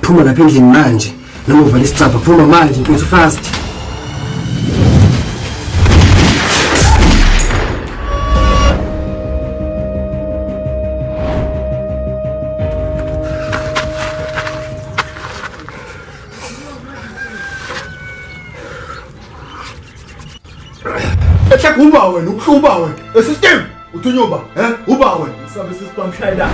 Phuma lapha endlini manje. Noma uvala isicapha phuma manje mfethu fast. Uba wena ukuhluba wena esistem uthunyumba uba wena sabe sisibamshayela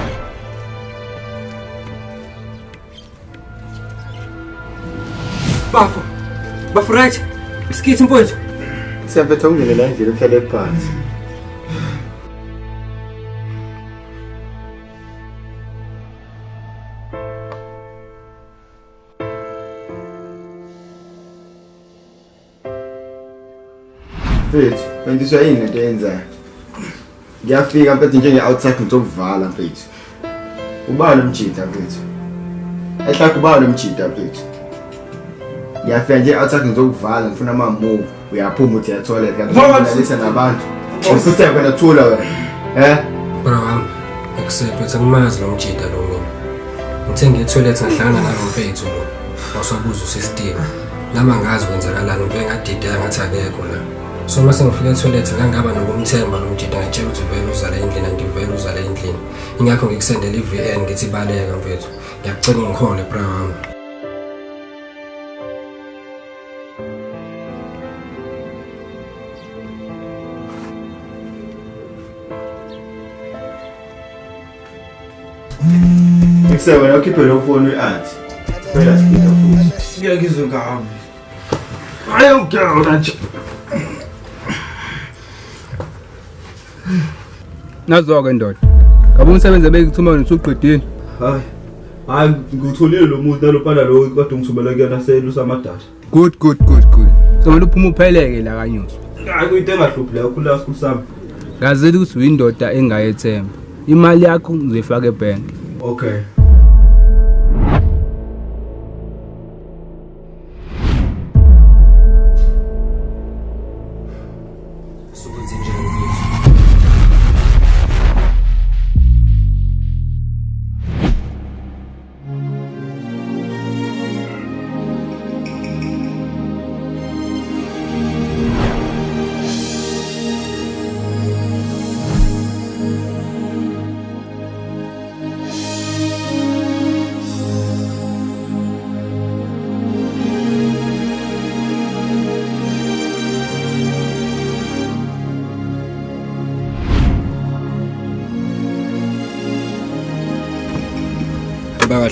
Bafu right iskithi mfowethu siyaphetha ungene la endlini uhlale phansi mfethu bendiswa yini lento eyenzayo ngiyafika mfethu njenge-outside ngizokuvala mfethu ubani umjida mfethu ehlakho ubani umjida mfethu ngiyafika nje-outside ngizokuvala ngifuna ama-move uyaphuma uthi ya-toilet kantialisa nabantu usitheko wena thula wena bra wami akusekho angimazi lo mjida lo mina ngithe ngiye-toilet ngahlangana nalo mfethu lo wasabuza usistima lama ngazi kwenzakalani mpe ngadideka ngathi akekho la so mase ngifika e-toilet ngangaba nokumthemba lo mjida ngitshela ukuthi vele uzala endlini andivele uzala endlini ingakho ngikusendela i-VN ngithi baleka mfethu ngiyacela ngikhole bra wami wena ukhiphe lo phone we-auntie phela sipita futhi ngiyakizwe ngami ayo girl nje nazo-ke ndoda ngabe umsebenzi ebekuthuma wena usuqedile hayi ngutholile lo muntu nalopana lo kade ngithumela kuyena selusamadata good somele uphuma upheleke la kanyuso hayi kuyinto engahluphi leyo khulula sikhulu sami ngazeli ukuthi uyindoda engayethemba imali yakho ngizoyifaka ebhenki okay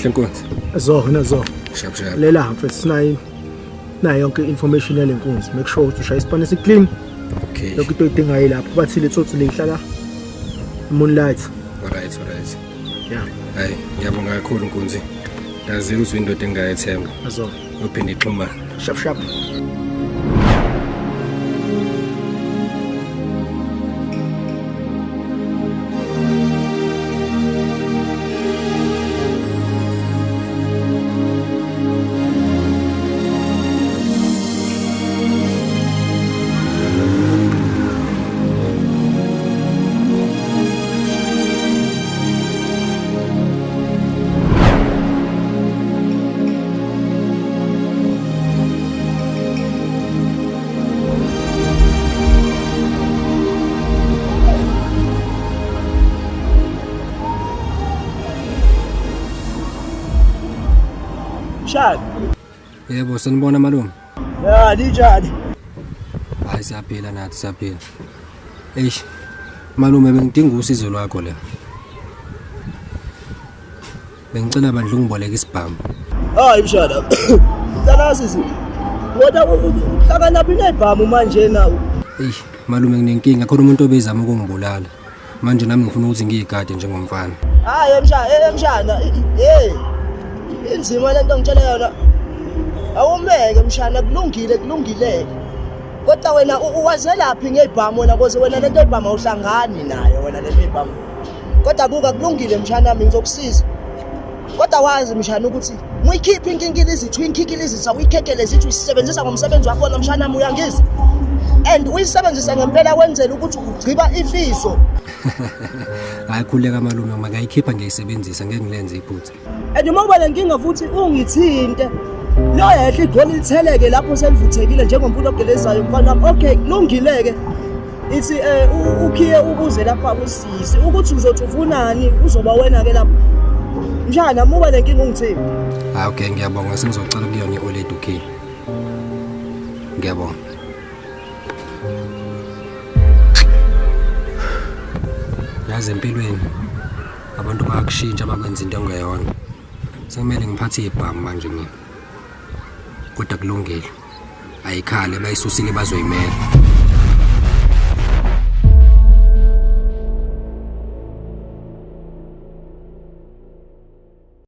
kahle nkonzi nazo shap lela mfethu sinayo yonke information yale nkonzi make sure ukuthi ushaya isipane clean okay lokho into idingayo lapho bathile tsotsi lehlala moonlight alright yeah hayi ngiyabonga kakhulu nkonzi ngazile ukuthi indoda engayethemba nazo uphinde ixhuma shap Shad. Yebo sanibona malume. Ya dijani. Hayi siyaphila nathi siyaphila. Eish. Malume bengidinga usizo lwakho la. Bengicela bandla ungiboleka isibhamu. Hayi mshada. Ngicela sisi. Ngoba uhlakana phi nebhamu manje nawo. Eish, malume nginenkinga khona umuntu obezama ukungibulala. Manje nami ngifuna ukuthi ngiyigade njengomfana. Hayi mshana. Inzima lento ngitshela yona. Awumeke mshana kulungile. Kodwa wena uwazelaphi ngebhamu wena because wena lento ebhamu awuhlangani nayo wena lento ebhamu. Kodwa buka kulungile mshana nami ngizokusiza. Kodwa wazi mshana ukuthi muyikhiphe inkingili izithu inkingili izithu uyikhekele izithu usebenzisa ngomsebenzi wakho na mshana nami uyangizwa. And uyisebenzisa ngempela wenzela ukuthi ugciba ifiso. Hayi khuleka malume makayikhipha ngiyisebenzisa ngeke ngilenze iphutha. And uma kuba lenkinga futhi ungithinte lo yehle igoli litheleke lapho selivuthekile njengomuntu ogelezayo mfana okay kulungileke ithi ukhiye ubuze lapha kusisi ukuthi uzothi ufunani uzoba wena ke lapha mshana muba lenkinga ungithini. Hayi okay ngiyabonga sengizocela kuyona iOLED okay. Ngiyabonga. Yazi empilweni abantu bayakushintsha bakwenza into engeyona. Sekumele ngiphathe ibhamu manje mina. Kodwa kulungile. Ayikhale bayisusile bazoyimela.